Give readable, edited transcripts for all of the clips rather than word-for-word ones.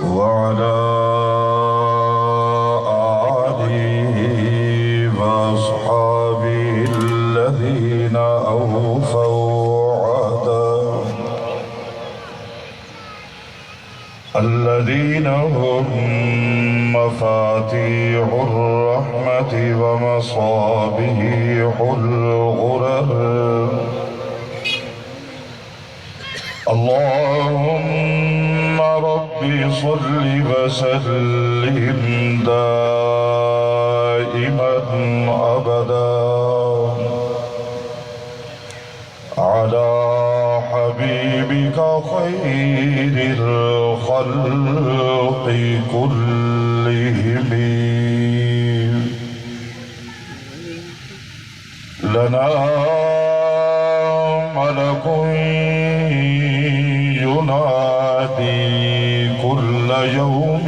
وعلى آله وأصحابه الذين أوفوا عهدا الذين هم مفاتيح الرحمة ومصابيح الغرر. اللهم رب صل وسلم دائما أبدا على حبيبك خير الخلق كلهم. لنا ملك ينادي كل يوم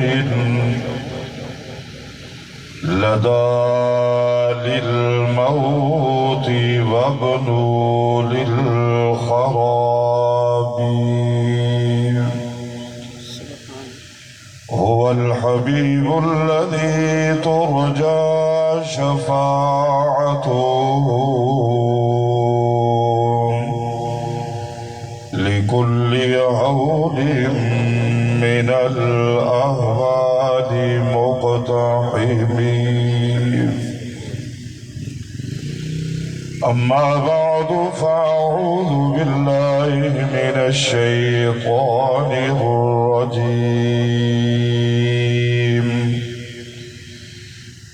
لدى للموت وابنوا للخراب. هو الحبيب الذي ترجى شفاعته لكل هول من الأهوال مقتحم. أما بعد فأعوذ بالله من الشيطان الرجيم.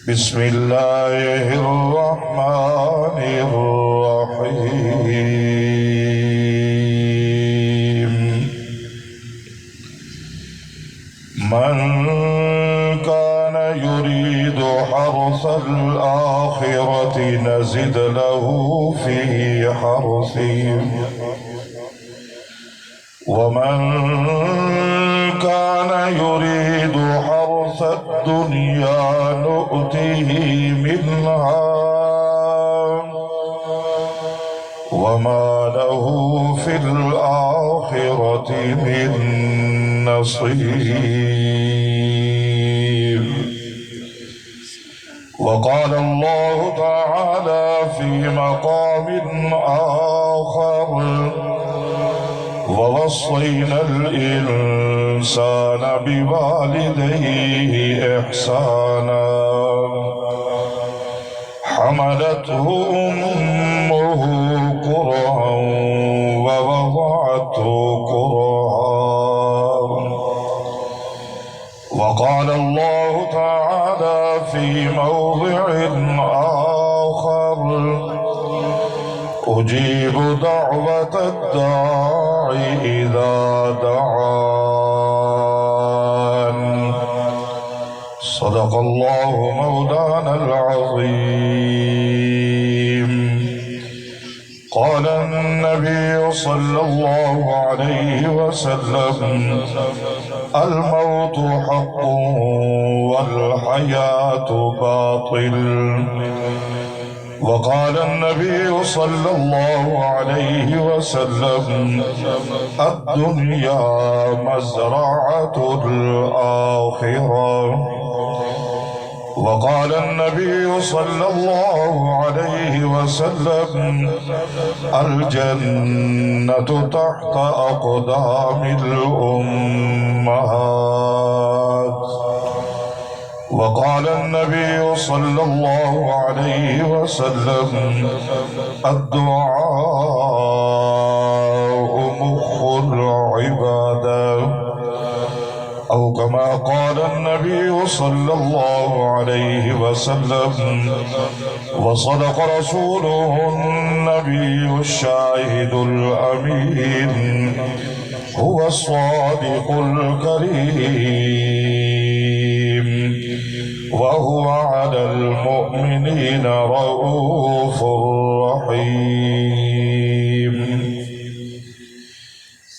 بسم الله الرحمن الرحيم. من كان يريد حرث الآخرة نزد له في حرثه ومن كان يريد حرث الدنيا نؤته منها وما له في الآخرة من نصيب. وقال الله تعالى في مقام آخر: ووصينا الإنسان بوالديه إحسانا حملته أمه كرها ووضعته كرها. وقال الله تعالى في موضع آخر: أجيب دعوة الداع إذا دعان. صدق الله مولانا العظيم. قال النبي صلى الله عليه وسلم: الموت حق والحياة باطل. وقال النبي صلى الله عليه وسلم: الدنيا مزرعة الآخرة. وقال النبي صلى الله عليه وسلم: الجنة تحت أقدام الأمهات. وقال النبي صلى الله عليه وسلم: الدعاء مخ العبادة، أو كما قال النبي صلى الله عليه وسلم. وصدق رسوله النبي الشاهد الأمين، هو الصادق الكريم، وهو على المؤمنين رؤوف رحيم.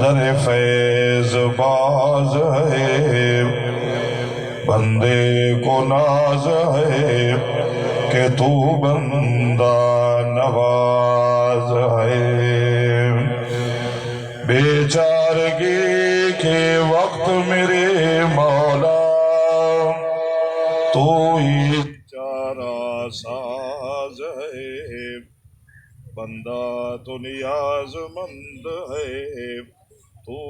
در فیض باز ہے، بندے کو ناز ہے کہ تو بندہ نواز ہے۔ بیچارگی کے وقت میرے مولا تو ہی چارہ ساز ہے، بندہ تو نیاز مند ہے تو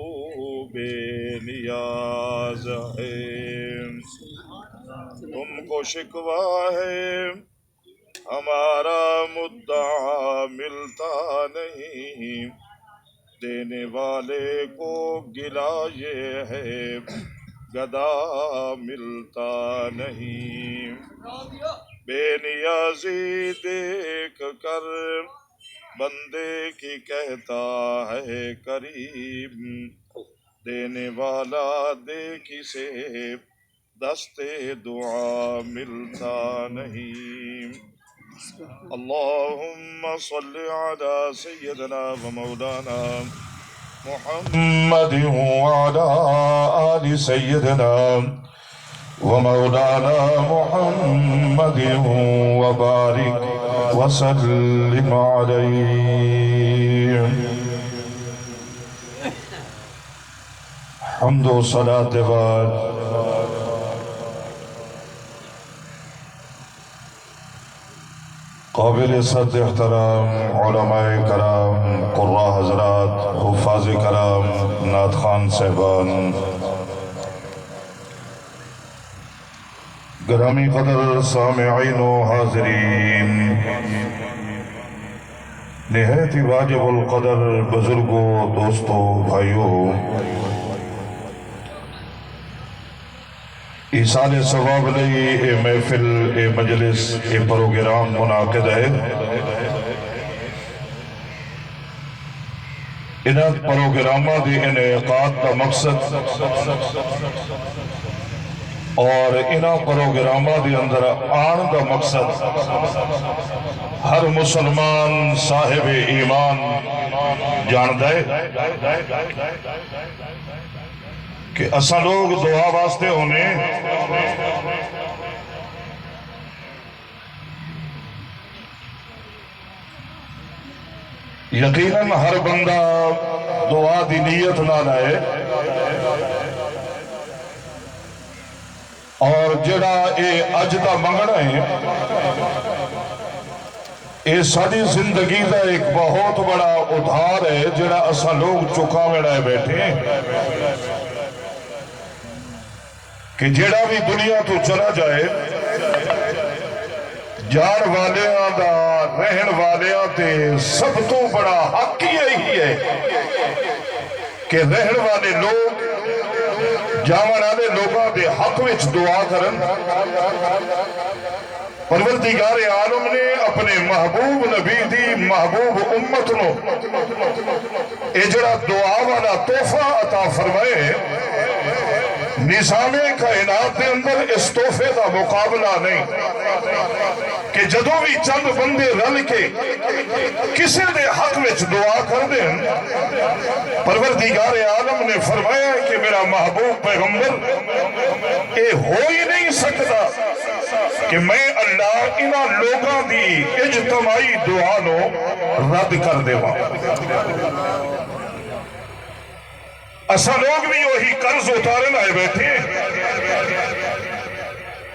بے نیاز ہے۔ تم کو شکوہ ہے ہمارا مدعا ملتا نہیں، دینے والے کو گلہ یہ ہے گدا ملتا نہیں۔ بے نیازی دیکھ کر بندے کی کہتا ہے کریم، دینے والا دے کسے دستے دعا ملتا نہیں۔ اللہم صل علی سیدنا و مولانا محمد وعلى آل سيدنا ومولانا محمد وبارك وسلم عليه۔ حمد و صلاة بعد قابل صد احترام علماء کرام، قراء حضرات، حفاظ کرام، نعت خوان صاحبان، گرامی قدر سامعین و حاضرین، نہایت واجب القدر بزرگوں، دوستوں، بھائیوں، ایصال ثواب لئی اے محفل، اے مجلس، اے پروگرام منعقد ہے۔ انہاں پروگرامہ دی انعقاد کا مقصد اور انہاں پروگرامہ دی اندر آن دا مقصد ہر مسلمان صاحب ایمان جاندہ ہے کہ اسا لوگ دعا واسطے ہونے یقیناً ہر بندہ دعا دی نیت نہ لائے، اور جڑا اے اج دا منگنا ہے اے ساری زندگی دا ایک بہت بڑا ادھار ہے جڑا اسا لوگ چکا میں رہ بیٹھے ہیں کہ جڑا بھی دنیا تو چلا جائے جان والیاں دا رہن والیاں تے سب تو بڑا حق یہی ہے کہ رہن والے لوگ جاون والے لوگاں دے حق وچ دعا کرن۔ پروردگار عالم نے اپنے محبوب نبی دی محبوب امت نو اے جڑا دعا والا تحفہ عطا فرمائے، نظام کائنات دے اندر اس تحفے دا مقابلہ نہیں کہ جدوں بھی چند بندے رل کے کسی دے حق وچ دعا کر دیں، پروردگار عالم نے فرمایا کہ میرا محبوب پیغمبر اے ہو ہی نہیں سکتا کہ میں اللہ انہاں لوگاں دی اجتماعی دعا نو رد کر دے وہاں۔ اسا لوگ بھی وہی قرض اتارن آئے بیٹھے ہیں،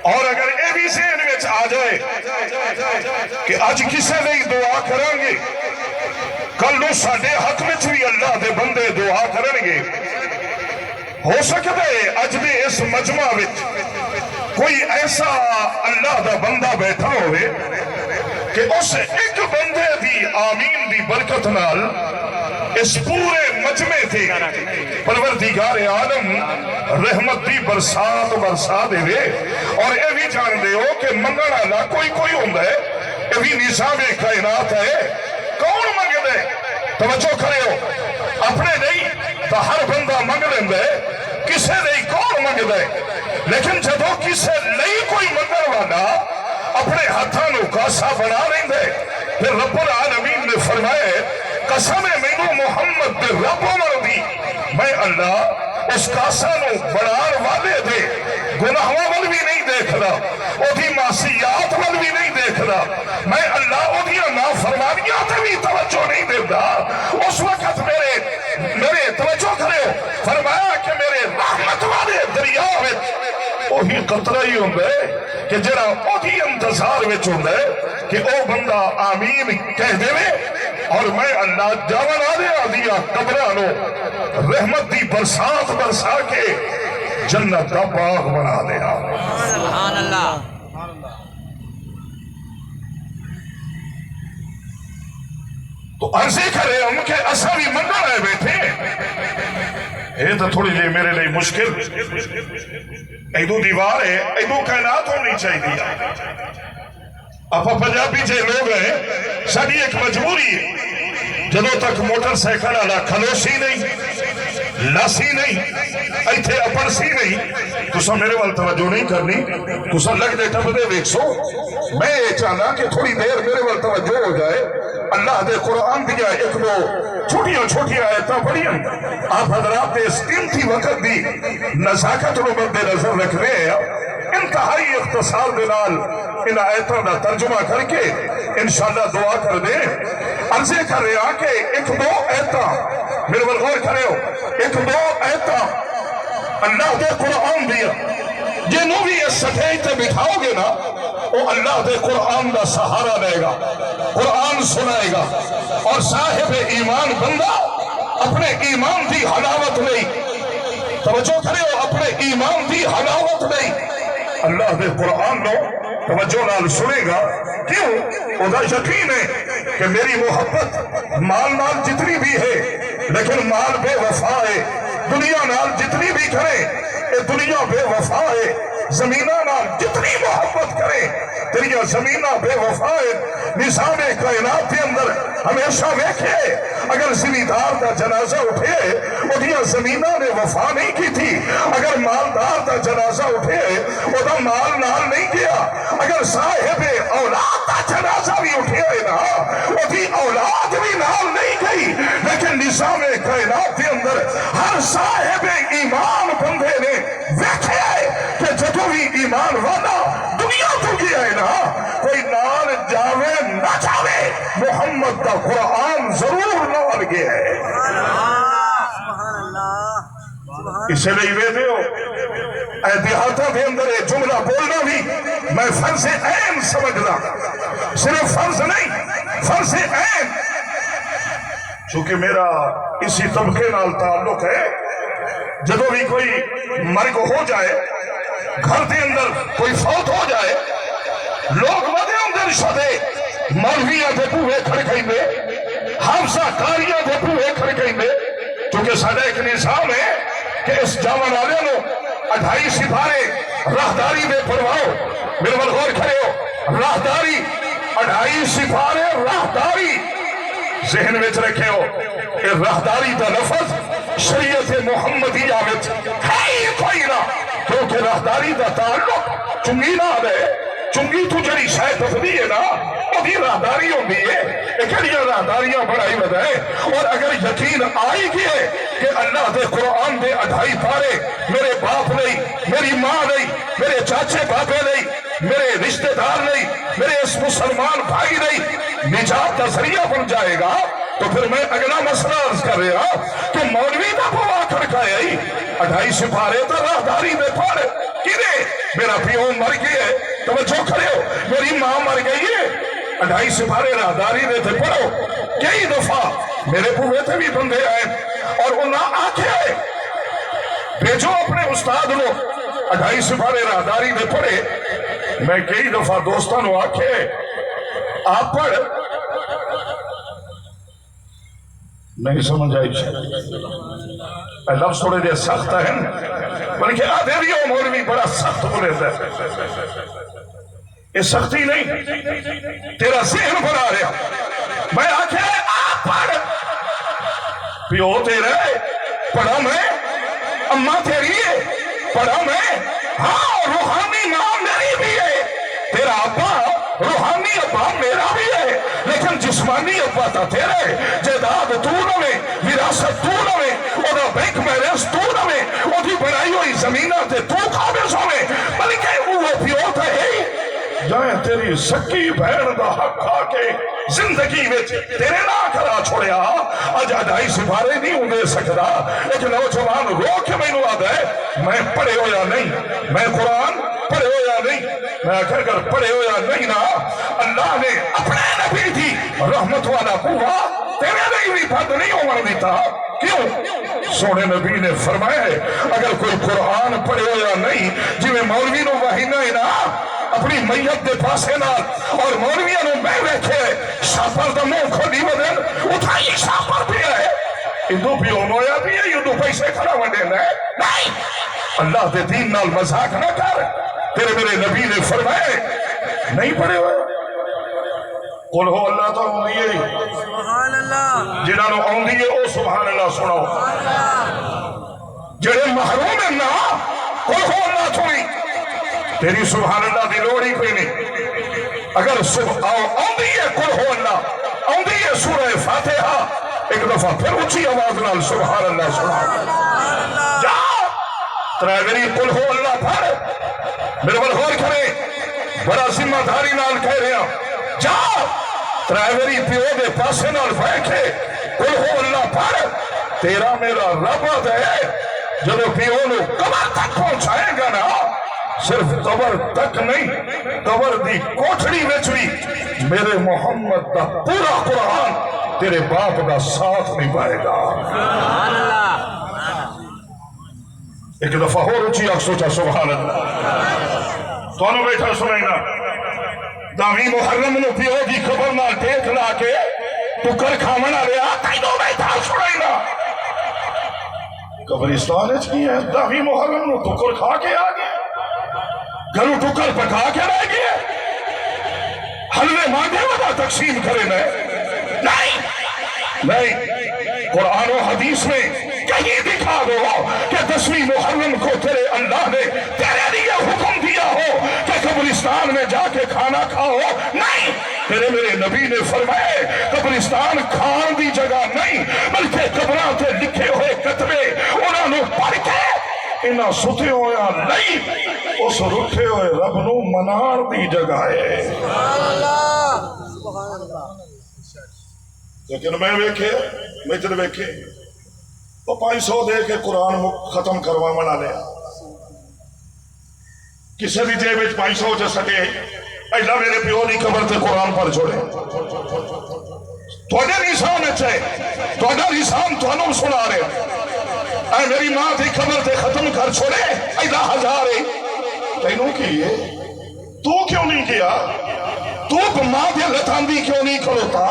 اور اگر اے بھی ذہن وچ آ جائے کہ اج کسے نہیں دعا کریں گے کل نو ساڈے حق وچ بھی اللہ دے بندے دعا کریں گے، ہو سکتا ہے اج دے اس مجمع وچ کوئی ایسا اللہ دا بندہ بیٹھا ہوئے کہ اس ایک بندے دی آمین دی برکت نال اس پورے مجمع تھے پروردگار عالم رحمت دی برسات برسا دے وے۔ اور اے بھی جان دے ہو کہ منگن والا کوئی ہوندہ ہے، اے بھی نظام کائنات ہے۔ کون منگ دے؟ توجہ کرے ہو، اپنے نہیں تو ہر بندہ منگ لیندے، کسے نہیں کون منگ دے، لیکن جدو کسے نہیں کوئی منگن والا اپنے ہاتھاں نو کاسا بنا لیندے، پھر رب العالمین نے فرمائے قسم ہے مینو محمد دے رب عمر دی میں اللہ اس کاسا نو بڑھان والے دے گناہوں ول بھی نہیں دیکھدا او دی معصیات ول بھی نہیں دیکھدا میں اللہ او دی نافرمانیاں تے بھی توجہ نہیں دیندا اس وقت میرے توجہ کرے فرمایا کہ میرے رحمت والے دریا وچ وہی قطرہ ہی ہوندا ہے کہ جڑا او دی انتظار وچ ہوندا ہے کہ او بندہ آمین کہہ دے اور میں اللہ جاون آ دیا قبراں نو رحمت دی برسات برسا کے جنت کا باغ بنا دیا سبحان اللہ تو عرضی کرے ہم کہ اسا بھی منگا رہے بیٹھے یہ تو تھوڑی لئے میرے لئے مشکل ایدو دیوار ہے ایدو کائنات ہونی چاہیے آپ پنجابی جے لوگ ہیں ساری ایک مجبوری ہے جدو تک موٹر سائیکل والا کھلوسی نہیں لاسی نہیں ایتھے اپرسی نہیں تو سا میرے وال توجہ نہیں کرنی تو سا لگ دے ٹپ دے ویک سو میں یہ چاہنا کہ تھوڑی دیر میرے وال توجہ ہو جائے اللہ دے قرآن دیا ایک دو چھوٹیاں آیتاں پڑھیاں آپ حضرات دے اس قیمتی وقت دی نزاکت و مد نظر رکھ رہے ہیں انتہائی اختصار دلال ان آیتوں کا ترجمہ کر کے انشاءاللہ دعا کر دیں عرضے کر رہے ہیں کہ ایک دو آیتاں میرے غور کرے ہو ایک دو آیتاں اللہ دے قرآن دیا جنہوں بھی اس سٹیج تے بٹھاؤ گے نا وہ اللہ دے قرآن دا سہارا لے گا قرآن سنائے گا اور صاحب ایمان بندہ اپنے ایمان دی حلاوت نہیں توجہ کرے ہو اپنے ایمان دی حلاوت نہیں اللہ دے قرآن نو توجہ نال سنے گا کیوں خدا یقین ہے کہ میری محبت مال نال جتنی بھی ہے لیکن مال بے وفا ہے دنیا نال جتنی بھی کرے یہ دنیا بے وفا ہے زمینہ نال جتنی محبت کرے تیری زمینہ بے وفا ہے نظام کائنات کے اندر ہمیشہ ویکھے اگر زمیندار دا جنازہ اٹھے وہ دیا زمینہ نے وفا نہیں کی تھی اگر مالدار دا جنازہ اٹھے وہ دا مال نال نہیں گیا اگر صاحب اولاد دا جنازہ بھی اٹھے نا وہ دی اولاد بھی نال نہیں گئی لیکن نظام کائنات کے اندر ہر صاحب ایمان بندے نے ویکھے کہ جدو بھی ایمان والا دنیا تو گیا ہے نا کوئی نال جاوے نہ جاوے محمد دا قرآن ضرور نال گیا ہے اسے لئے ویدے ہو اے دیہاتوں کے اندر یہ جملہ بولنا بھی میں فرض عین سمجھنا صرف فرض نہیں فرض عین چونکہ میرا اسی طبقے نال تعلق ہے جدو بھی کوئی مرگ ہو جائے گھر کے اندر کوئی فوت ہو جائے لوگ ودے اندر شدے مولویاں دے بوہے کھڑکیں دے حافظہ کاریاں دے بوہے کھڑکیں دے چونکہ سادہ ایک نظام ہے کہ اس جاون والے نو 28 سپارے راہداری دے پرواؤ میرے بل غور کھڑے ہو راہداری 28 سپارے راہداری ذہن میں رکھے ہو کہ راہداری دا لفظ شریعت محمدیہ میں ہے ہی کوئی نہ کیونکہ راہداری دا تعلق چنگی نہ ہے چنگی تو جڑی شاید تفدی ہے نا وہ بھی راہداری ہوں بھی ہے اکڑیاں راہداریاں بڑھائی بدائے اور اگر یقین آئی گئے کہ اللہ دے قرآن دے 28 پارے میرے باپ نہیں میری ماں نہیں میرے چاچے باپے نہیں میرے رشتہ دار نہیں میرے اس مسلمان بھائی نہیں نجات کا ذریعہ بن جائے گا تو پھر میں اگلا مسئلہ عرض کر رہا کہ مولوی دا بوا کھڑکائے ہی 28 سپارے تو راہداری میں پڑھ کینے میرا پیوں مر گئی ہے توجہ کرے ہو میری ماں مر گئی ہے 28 سپارے راہداری میں تھے پڑھو کئی دفعہ میرے بوے تھے بھی بندے آئے اور انہاں آکھے بھیجو اپنے استاد لو 28 سپارے راہداری میں پڑھے میں کئی دفعہ دوستانوں آکھے آپ پڑھ نہیں سمجھ آئی لفظ تھوڑے دے سخت ہے بلکہ آدھے بھی ہو مولوی بڑا سخت بولے تھے یہ سختی نہیں تیرا ذہن بنا رہا میں آکھے آپ پڑھ پیو تیرے پڑھا میں اماں تیری ہے پڑھا میں ہاں روحانی ماں میری بھی ہے تیرا ابا روحانی ابا میرا بھی ہے لیکن جسمانی ابا تھا تیرے جائیداد تو لوے وراثت تو لوے وہ بینک بیلنس تو لوے وہ بنائی ہوئی زمینہ تے تو قابض ہوئے بلکہ وہ پیو تھا ہے جائیں تیری سکی بہن دا حق کھا کے زندگی میں تیرے نہ کرا چھوڑیا اج اڈائی سپارے نہیں ہوں دے سکتا ایک نوجوان رو کے میں نواد ہے میں پڑھے ہو یا نہیں میں قرآن پڑھے ہو یا نہیں میں اگر پڑھے ہو یا نہیں نا اللہ نے اپنے نبی تھی رحمت والا قوہ تیرے نہیں بھی بند نہیں ہو دیتا کیوں سونے نبی نے فرمایا ہے اگر کوئی قرآن پڑھے ہو یا نہیں جی میں مولوی نو وحینہ ہے نا اپنی میت دے پاسے نال اور مولویاں نو میں بیٹھے شاپر دا منہ کھولی بدن اٹھائی شاپر بھی ہے ادو بھی ہویا بھی ہے ادو پیسے کھڑا وڈے نہیں اللہ دے دین نال مذاق نہ کر تیرے میرے نبی نے فرمائے نہیں پڑھے ہوئے قل ہو اللہ تو آؤں سبحان اللہ جنہاں نو آؤں دیئے او سبحان اللہ سناؤ جڑے محروم ہیں نا قل ہو اللہ تھوئی تیری سبحان اللہ دی لوڑی کوئی نہیں اگر آؤں دیئے قل ہو اللہ آؤں دیئے سورہ فاتحہ ایک دفعہ پھر اچھی آواز نال سبحان اللہ سناؤ جا ترائیوری قل ہو اللہ پڑھ میرے بل غور کرے بڑا ذمہ داری نال کہہ رہے ہیں جا ترائیوری پیو دے پاسے نال بیٹھے قل ہو اللہ پڑھ تیرا میرا رب ہے جدو پیو نو قبر تک پہنچائے گا نا صرف قبر تک نہیں قبر دی کوٹھڑی وچ بھی میرے محمد دا پورا قرآن تیرے باپ دا ساتھ نہیں پائے گا سبحان اللہ ایک دفعہ ہو رچی آگ سوچا سبحان اللہ تو انہوں بیٹھا سنیں گا داوی محرم نو پیو دی قبر نال ٹیک لا کے ٹکر کھامنا لیا تینوں بیٹھا سنیں گا قبرستان اچ کی ہے داوی محرم نو ٹکر کھا کے آگے گھروں ٹکر پکا کے رہ گئے حلوے مانگے ودا تقسیم کرے نہیں قرآن و حدیث میں کہیں دکھا دو کہ 10ویں محرم کو تیرے اللہ نے تیرے لیے حکم دیا ہو کہ قبرستان میں جا کے کھانا کھاؤ نہیں تیرے میرے نبی نے فرمائے قبرستان کھان دی جگہ نہیں بلکہ قبراں تے لکھے ہوئے کتبے انہوں نے پڑھ کے انہاں ستے ہویا نہیں اس رکھے ہوئے رب نو منار دی جگہ ہے سبحان اللہ سبحان اللہ لیکن میں ویکھے مجھر ویکھے وہ 500 دے کے قرآن ختم کروا منا لیا کسی بھی جیب 500 جا سکے ایلا میرے پیو دی قبر تے قرآن پر چھوڑے توڑے نظام اچھے توڑا نظام تو انہوں سنا رہے اے میری ماں دی قبر تے ختم کر چھوڑے ایلا ہزارے تینوں کیے تو کیوں نہیں کیا تو ماں دے لتاندی کیوں نہیں کھلوتا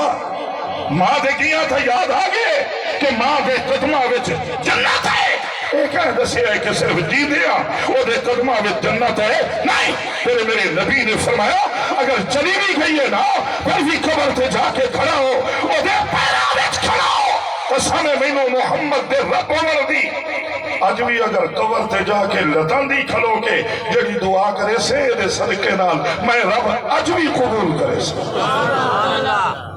ماں دے گیا تھا یاد آگے کہ ماں دے قدمہ وچ جنت ہے ایک ہے دسے ہے کہ صرف جی دیا وہ دے قدمہ وچ جنت ہے نہیں تیرے میرے نبی نے فرمایا اگر چلی بھی گئی ہے نا پھر بھی قبر تے جا کے کھڑا ہو وہ دے پیرا وچ کھڑا ہو قسم مینو محمد دے رب عمر دی اج بھی اگر قبر تے جا کے لتان دی کھلو کے جڑی دعا کرے سے دے صدقے نال میں رب اج بھی قبول کرے سے سبحان اللہ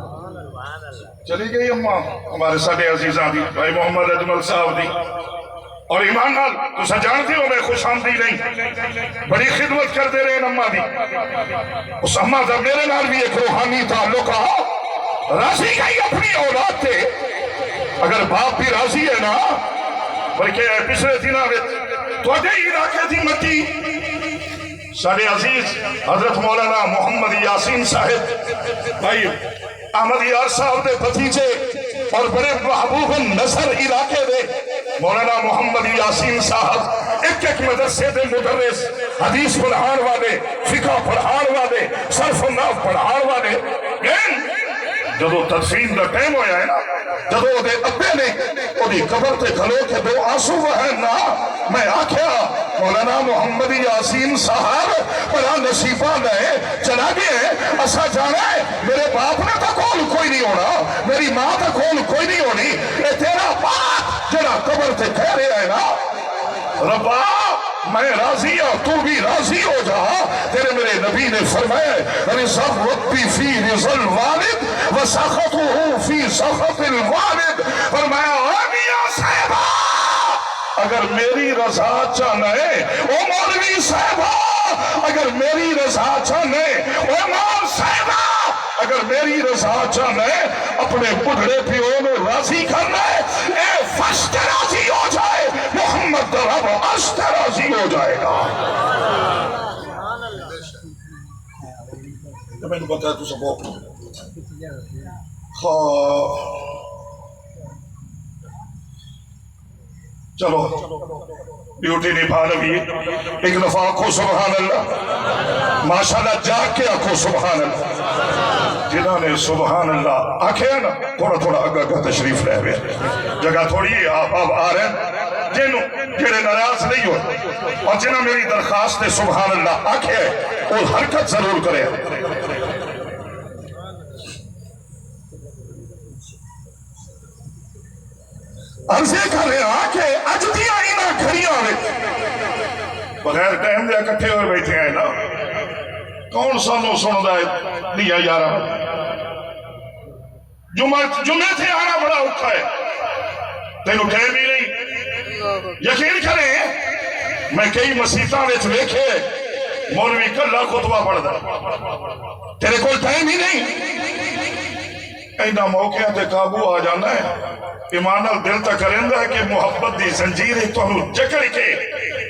چلی گئی اماں ہمارے ساڑھے عزیزان دی بھائی محمد اجمل صاحب دی اور ایمان نال تو سجانتی ہو میں خوش آمدی نہیں بڑی خدمت کر دے رہے ہیں اماں دی اس اماں دا میرے نال بھی ایک روحانی تعلق رہا راضی گئی اپنی اولاد تے اگر باپ بھی راضی ہے نا بلکہ پچھلے دنوں میں تو اڈے علاقے دی مٹی ساڑھے عزیز حضرت مولانا محمد یاسین صاحب بھائی احمد یار صاحب دے بھتیجے اور بڑے محبوب نظر علاقے دے مولانا محمد یاسین صاحب ایک مدرسے دے مدرس حدیث پڑھان والے فقہ پڑھان والے صرف و نحو پڑھان والے جدو تقسیم دا ٹائم ہویا ہے نا جدو دے ابے نے دی قبر تے کھلو کے دو آنسو ہے نا میں آکھیا مولانا محمد یاسین صاحب بڑا نصیبہ لے چلا گئے اسا جانا ہے میرے باپ نے تا کول کوئی نہیں ہونا میری ماں تا کول کوئی نہیں ہونی اے تیرا باپ جڑا قبر تے کہہ رہے ہے نا ربا میں راضی ہوں تو بھی راضی ہو جا. تیرے میرے نبی نے فرمایا رضا ربی فی رضا الوالد وسخطہ فی سخط الوالد. فرمایا میاں صاحبہ اگر میری رضا چاہنا ہے او مولوی صاحبہ اگر میری رضا چاہنا ہے او امام صاحبہ اگر میری رضا چاہنا ہے اپنے بڑھڑے پیو نے راضی کرنا ہے اے فشت راضی ہو جائے محمد رب اشت راضی ہو جائے گا. میں نے بتایا تو سب چلو ڈیوٹی نبھا لگی. ایک دفعہ آنکھو سبحان اللہ ماشاءاللہ جاگ کے آنکھو سبحان اللہ. جنہوں نے سبحان اللہ آنکھیں نا تھوڑا تھوڑا اگا کا تشریف لے ہوئے جگہ تھوڑی ہے آپ آ رہے ہیں جنہوں جنہیں ناراض نہیں ہو اور جنہوں میری درخواست ہے سبحان اللہ آنکھیں اور حرکت ضرور کریں. عرضے کر رہے ہیں کہ اج دیا اینا کھڑیاں ہوئے بغیر ٹائم دیا کٹھے ہوئے بیٹھے ہیں نا کون سانو سندا ہے دیا یارہ جمعے تھے آنا بڑا اوکھا ہے تینوں ٹائم ہی نہیں. یقین کریں میں کئی مسیطاں وچ ویکھے مولوی کلا خطبہ پڑھدا تیرے کول ٹائم ہی نہیں. اینا موقع تے قابو آ جانا ہے. ایمان ال دل تک کرندہ ہے کہ محبت دی زنجیر تو انہوں جکڑ کے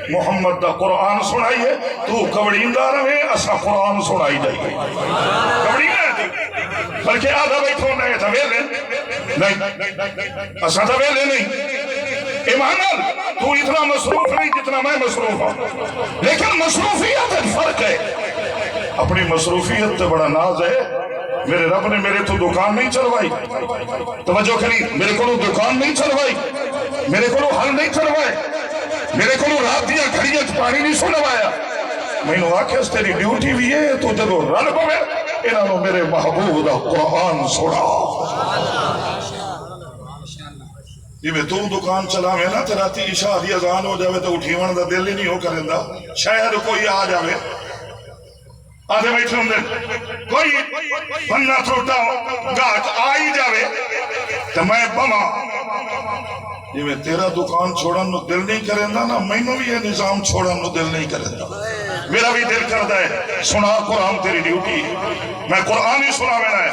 محمد دا قرآن سنائیے تو کبڑیندہ رہے اسا قرآن سنائی جائیے. کبڑیندہ ہے بلکہ آدھا بیٹھو نہیں تویلے نہیں اسا تویلے نہیں. ایمان ال تو اتنا مصروف نہیں جتنا میں مصروف ہوں لیکن مصروفیت فرق ہے. اپنی مصروفیت تے بڑا ناز ہے. میرے رب نے میرے تو دکان نہیں چلوائی توجہ کری میرے کو دکان نہیں چلوائی میرے کو حل نہیں چلوائے میرے کو رات دیا گھڑیاں پانی نہیں سنوایا. میں نے آکھیا تیری ڈیوٹی بھی ہے تو جدو رل پوے انہاں نو میرے محبوب دا قرآن سنا. جی میں تو دکان چلا میں نا تیرا تی عشاء دی اذان ہو جاوے تو اٹھیون دا دل ہی نہیں ہو کرندا. شاید کوئی آ جاوے آدھے بیٹھے ہوں دے کوئی بننا تھوٹا گاٹ آئی جاوے تو میں بما یہ میں تیرا دکان چھوڑن نو دل نہیں کرندا نا میں نو بھی یہ نظام چھوڑن نو دل نہیں کرندا. میرا بھی دل کردہ ہے سنا قرآن تیری ڈیوٹی میں قرآن ہی سنا میرا ہے.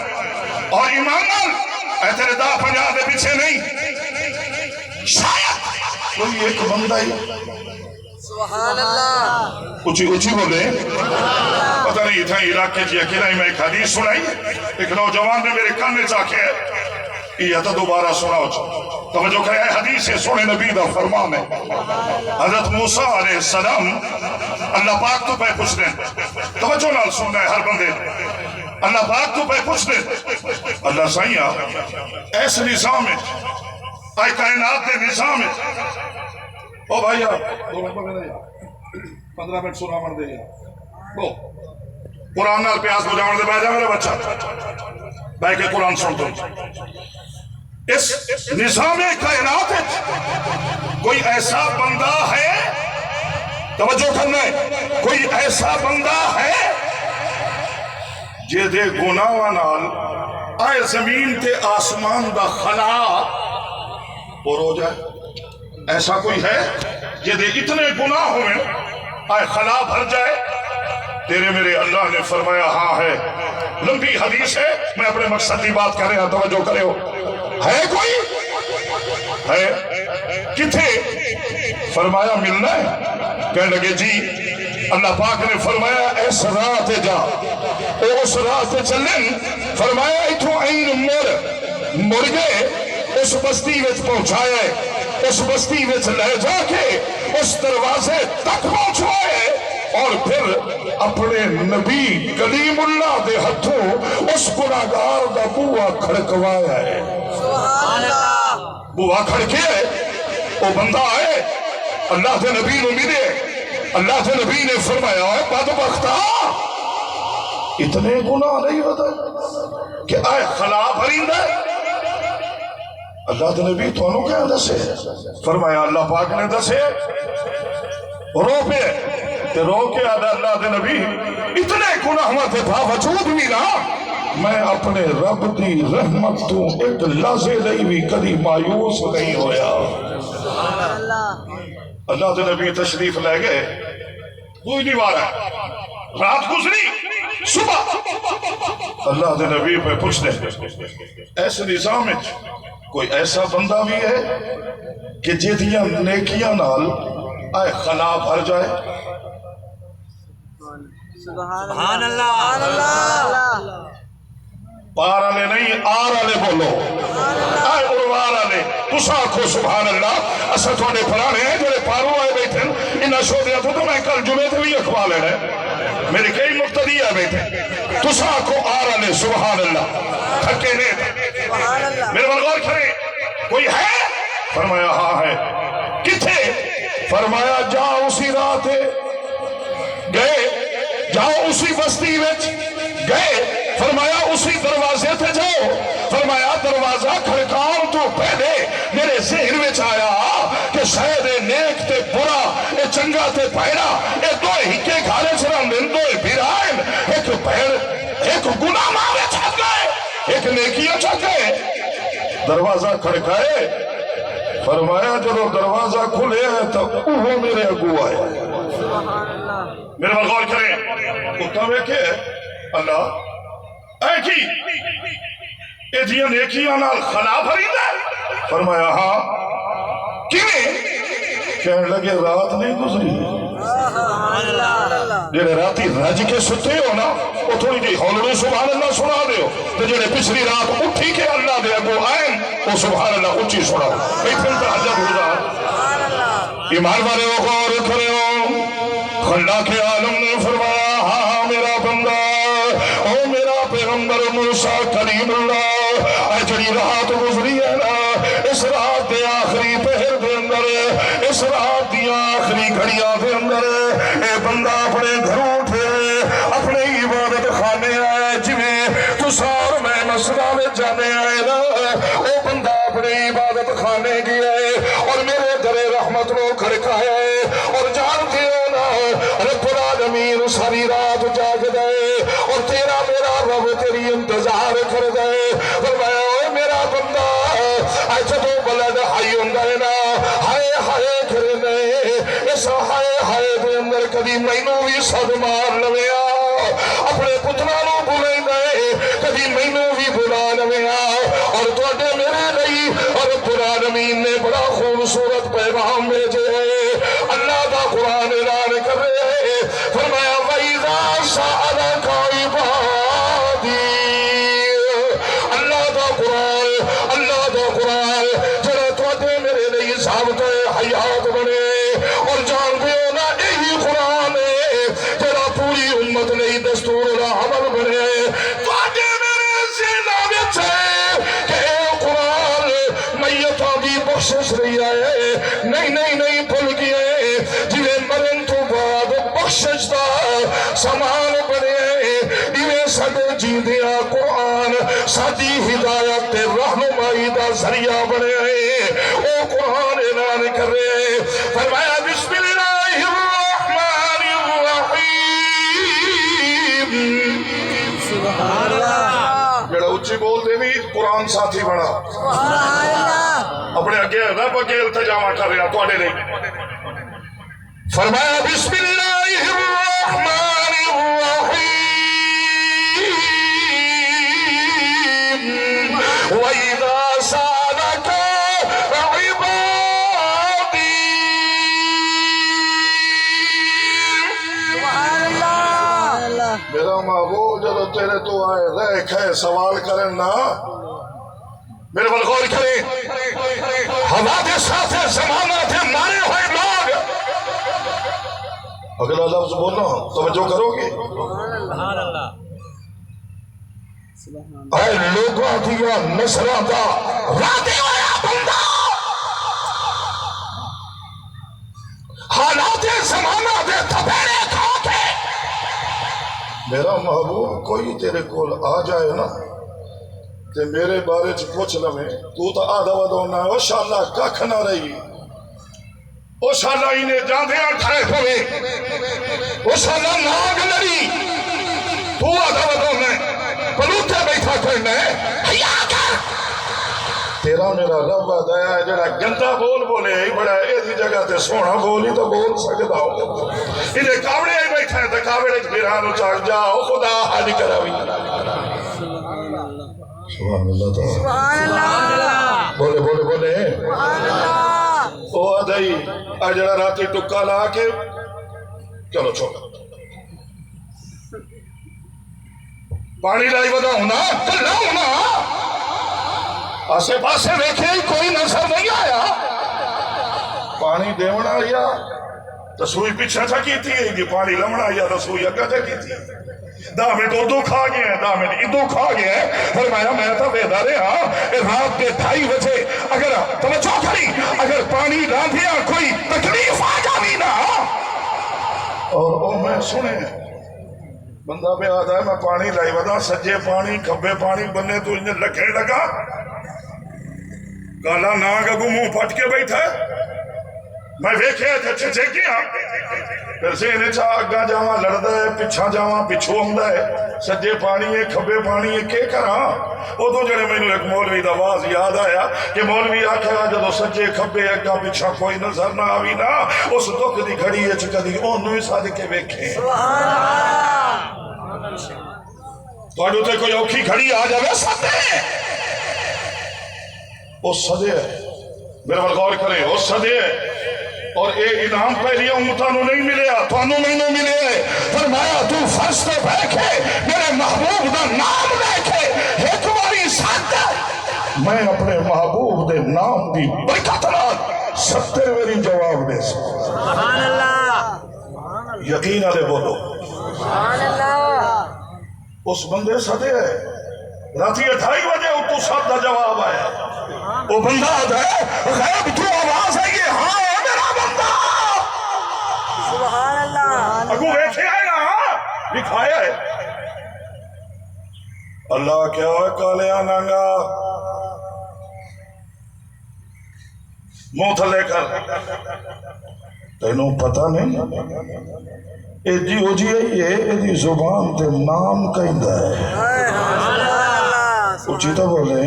اور ایمان نال اے تیرے دا پنجا دے پیچھے نہیں شاید کوئی ایک بندہ ہی سبحان اللہ اچھی اچھی بولے پتہ نہیں تھا علاقے کی اکیلا ہی میں ایک حدیث سنائی ایک نوجوان نے میرے کان میں چاکے یہ تا دوبارہ سنا ہو چاہتا توجہ کرے حدیث سونے نبی دا فرمان ہے. حضرت موسیٰ علیہ السلام اللہ پاک تو پہ پوچھ دیں توجہ نال سننا ہے ہر بندے اللہ پاک تو پہ پوچھ دیں اللہ سائیاں ایسے نظام ہے آئے کائنات دے نظام ہے. او بھائی آپ 15 منٹ سنا مر دے گا قرآن نال پیاس بجاؤں دے بھائی جا میرا بچہ بھائی کے قرآن سن دو. اس نظام کائنات کوئی ایسا بندہ ہے توجہ کرنا ہے کوئی ایسا بندہ ہے جے دے گناہ نال آئے زمین تے آسمان دا خلا اور ہو جائے. ایسا کوئی ہے یہ دے اتنے گناہ ہوئے آئے خلا بھر جائے. تیرے میرے اللہ نے فرمایا ہاں ہے. لمبی حدیث ہے میں اپنے مقصد کی بات کر رہے ہیں توجہ کرے ہو. ہے کوئی ہے کتھے فرمایا ملنا ہے کہنے لگے جی اللہ پاک نے فرمایا اس رات جا اس رات چلن فرمایا اتھو این مر گئے اس بستی وچ پہنچائے اس بستی وچ لے جا کے اس دروازے تک پہنچوائے اور پھر اپنے نبی کلیم اللہ دے ہتھوں اس گناہگار دا بوا کھڑکوایا ہے. سبحان اللہ بوا کھڑکے وہ بندہ آئے اللہ دے نبی نو ملے. اللہ دے نبی نے فرمایا ہے بدبختہ اتنے گناہ نہیں ہوتا کہ آئے خلا بھریندہ ہے. اللہ دے نبی تو انہوں کیا دسے فرمایا اللہ پاک نے دسے رو پہ تے رو کے آدھا اللہ دے نبی اتنے گناہوں کے باوجود بھی نا میں اپنے رب دی رحمت تو ایک لحظے نہیں بھی کدی مایوس نہیں ہویا۔ اللہ دے نبی تشریف لے گئے، کوئی نہیں وارا، رات گزری، صبح اللہ دے نبی پہ پوچھتے ایسے نظام میں کوئی ایسا بندہ بھی ہے کہ جیدیاں نیکیاں نال آئے خلا بھر جائے؟ سبحان اللہ پار آلے نہیں آر آلے بولو، آئے اروار آلے تسا آکھو سبحان اللہ۔ اسا تھوڑے پرانے ہیں جو پارو آئے بیٹھے انہا شو دیا تو میں کل جمعے تھے بھی اخوا لینا ہے، میرے کئی مقتدی ہے بیٹھے، تسا آکھو آر آلے سبحان اللہ، تھکے نہیں میرے بلغور کھرے کوئی ہے؟ فرمایا ہاں ہے، کتھے؟ فرمایا جاؤ اسی رات گئے، جاؤ اسی بستی وچ گئے، فرمایا اسی دروازے تے جاؤ، فرمایا دروازہ کھڑکاؤں تو پہلے میرے ذہن وچ آیا کہ شاید نیک تے برا اے چنگا تے پیڑا اے دو ہی کے گھارے چران دن دو بیرائن، ایک پیڑ ایک گناہ ماوے چھک گئے ایک نیکیاں چھک گئے۔ دروازہ کھڑکائے، فرمایا جب دروازہ کھلے ہیں تو وہ میرے اگو آئے۔ میرے بات غور کریں، کتا میں کہ اللہ اے کی اے جیاں نیکیاں نال خلا بھری دے؟ فرمایا ہاں، کیویں؟ کہنے لگے رات نہیں گزری جڑے راتی رج کے ستے ہو نا وہ تھوڑی جی ہولڑو سبحان اللہ سنا دے ہو، تو جڑے پچھلی رات اٹھی کے اللہ دے اگو آئیں وہ سبحان اللہ اچھی سنا بیٹھن تحجد گزار۔ ایمان والے ہو غور کرے ہو، خلا کے عالم نے فرمایا ہاں میرا بندہ او میرا پیغمبر موسیٰ کلیم اللہ، اے جڑی رات گزری ہے نا اس رات دے آخری پہر دے اندر، اس رات دیا آخری گھڑیاں دے اندر اے بندہ اپنے گھروں اٹھے اپنے عبادت خانے آئے، جویں تو سار میں مسجدہ میں جانے آئے نا او بندہ اپنے عبادت خانے گیا ہے اور میرے در رحمت رو کھڑکایا ہے اور جانتے ہو نا رب العالمین ساری رات جاگ گئے اور تیرا میرا رب تیری انتظار کر گئے۔ فرمایا اے میرا بندہ اے جدو بلد ہائی ہوں نا ہائے ہائے کرنے اس ہائے ہائے دے اندر کبھی مینوں بھی صد مار لویا، اپنے پترانوں بلے گئے کبھی مینوں بھی بلا لویا، اور توڑے میرے لئی اور رب العالمین نے بڑا خوبصورت پیغام بھیجے اللہ دا قرآن اعلان کر رہے ہیں، فرمایا وَإِذَا سَأَلَكَ عِبَادِي، اللہ دا قرآن جڑا توڑے میرے لئی ثابت حیات بنے اور جان دیو نا یہی قرآن ہے جڑا پوری امت لئی دستور العمل بنے۔ توڑے میرے زینا وچ ہے کہ اے قرآن میتاں دی بخشش رہی ہے، نہیں بھول گئے جویں مرن تو بعد بخشش دا سامان بنے، ایویں سڈے جیندیا قرآن ساری ہدایت تے رہنمائی دا ذریعہ بنے، او قرآن اعلان کر رہے فرمایا بسم اللہ الرحمن الرحیم، سبحان اللہ جڑا اچھی بول دے بھی قرآن ساتھی بنا، سبحان اللہ اپنے اگے رب اگے التجامہ کر رہا توڑے نہیں۔ فرمایا بسم اللہ الرحمن الرحیم، وَإِذَا سَأَلَكَ عِبَادِي، سبحان اللہ میرا محبوب جب تیرے تو آئے رہ کھائے سوال کریں نا میرے بل غور کریں، ہوا کے ساتھ زمانہ تھے مارے ہوئے لوگ، اگلا لفظ بولنا توجہ کرو گے، اے لوگوں دیا نصرہ دا راتے ہویا بندہ، حالات زمانہ دے تبیرے کھا کے میرا محبوب کوئی تیرے کول آ جائے نا تے میرے بارے چ پوچھ لویں تو تا آدھا ودونا ہے شاءاللہ ککھ نہ رہی، او سالا انہیں جاندیاں ٹھائے پوے او سالا ناگ لڑی تو آدھا ودو میں پلوٹے بیٹھا کرنے حیا کر تیرا میرا رب آدھایا ہے جڑا گندہ بول بولے بڑا ایسی جگہ تے سونا بولی تو بول سکتا ہو انہیں کاوڑے آئی بیٹھا ہے تو کاوڑے بیرانو چاک جاؤ خدا حالی کراوی سبحان اللہ تعالی سبحان اللہ بولے بولے بولے سبحان اللہ او آدھائی آجڑا راتی ٹکا لا کے چلو چھوڑا پانی لائی ودا ہونا کلا ہونا آسے پاسے دیکھے کوئی نظر نہیں آیا پانی دیونا آیا تو سوئی پیچھا تھا کی تھی یہ پانی لمنا آیا تو سوئی اگا تھا کی تھی دا میں تو دو کھا گئے ہیں دا میں ادو کھا گئے ہیں فرمایا میں تا بیدارے ہاں رات کے 2:30 بجے اگر توجہ کری اگر پانی ڈال دیا کوئی تکلیف آ جاوی نا اور میں سنے بندہ پہ آدھا ہے میں پانی لائی ودا سجے پانی کھبے پانی بننے تو انہیں لکھے لگا کالا ناگ اگو منہ پھٹ کے بیٹھا ہے میں ویکھے اچھے چھے کیا پھر سے انہیں چاہ اگا جاواں لڑدا ہے پچھا جاواں پچھو ہمدا ہے سجے پانی ہے کھبے پانی ہے کے کراں او تو جڑے میں ایک مولوی دا آواز یاد آیا کہ مولوی آکھیا جدو سجے کھبے اگا پچھا کوئی نظر نہ آوی نا اس دکھ دی گھڑی اچ کدی اونوں ہی سد کے ویکھے تواڈو تے کوئی اوکھی گھڑی آ جاوے سدے او سدے میرے ول غور کرے او سدے اور اے انعام پہلی امتانوں نہیں ملیا توانوں نہیں ملے فرمایا تو فرش تے بیٹھے میرے محبوب دا نام لیکھے ایک باری ساتھ میں اپنے محبوب دے نام دی برکت نال 70 واری جواب دے سبحان اللہ یقین والے بولو سبحان اللہ اس بندے سدے راتی 2:30 بجے تو سب دا جواب آیا وہ بندہ ہے غیب تو آواز ہے یہ ہاں ہے میرا بندہ سبحان اللہ اگو ویکھے ہے نا دکھایا ہے اللہ کیا ہے کالیا نانگا منہ تھلے کر تینوں پتہ نہیں اے جی ہو جی ہے اے دی زبان تے نام کہندا ہے اچھی تو بولے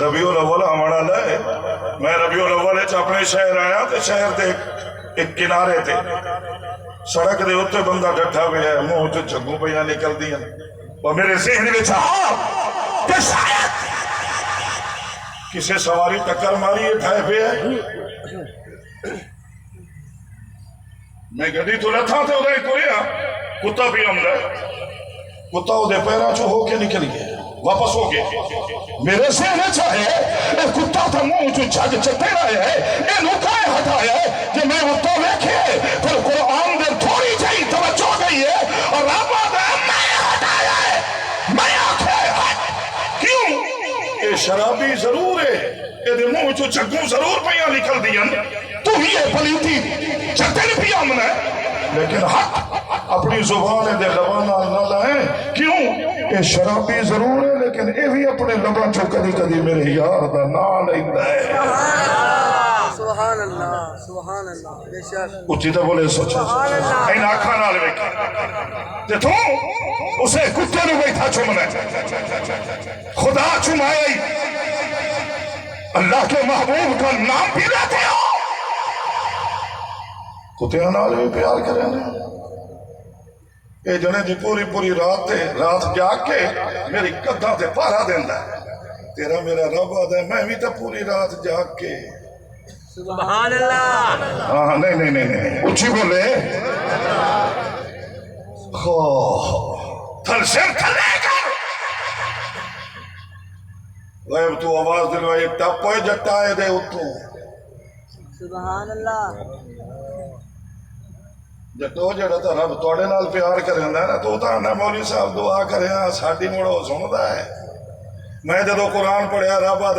ربیع الاول ہمارا لائے میں ربیع الاول اپنے شہر آیا تو شہر دے ایک کنارے تے سڑک دے ہوتے بندہ ڈٹھا ہوئے ہے منہ تو جھگوں پہ نکل دیا اور میرے ذہن میں چاہا کہ شاید کسے سواری ٹکر ماری ہے ٹھائے پہ ہے میں گھڑی تو لتھا تھے ادھر کوئی کتا بھی ہم رہے کتا ادھر پیرا چو ہو کے نکل گئے واپس ہو گئے میرے سے نہ چاہے اے کتا تھا منہ جو جھگ چتے رہے ہیں اے نکائے ہٹایا ہے کہ میں وہ تو ویکھے پھر قرآن دے تھوڑی جائی توجہ گئی ہے اور رب آدھا میں ہٹایا ہے میں آکھے کیوں اے شرابی ضرور ہے اے دے منہ جو جھگوں ضرور پہیاں نکل دیا تو ہی ہے پلیتی چتے نہیں پیا منہ لیکن حق اپنی زبان دے لبانا نہ لائیں کیوں اے شرابی ضرور ہے لیکن اے بھی اپنے لبان چو کدی کدی میرے یار دا نام لیندہ ہے سبحان اللہ سبحان اللہ بے شک اچھی تو بولے سوچا این آنکھاں نال ویکھا تے تو اسے کتے نو بیٹھا چمنے خدا چمائے اللہ کے محبوب کا نام بھی لیتے ہو کتیاں نال بھی پیار کریں اے جنے جی پوری رات جاگ کے میری قداں تے پارا دیندا ہے تیرا میرا رب آدھا ہے میں بھی تو پوری رات جاگ کے سبحان اللہ ہاں نہیں اچھی بولے تھل سر تھلے کر غیب تو آواز دلوائی ٹپ ہوئے جٹائے دے اتوں سبحان اللہ جٹو جڑا تا رب توڑے نال پیار کریں ہے نا تو آنا مولوی صاحب دعا کریں ساڑی موڑو سندا ہے میں جدو قرآن پڑھیا رب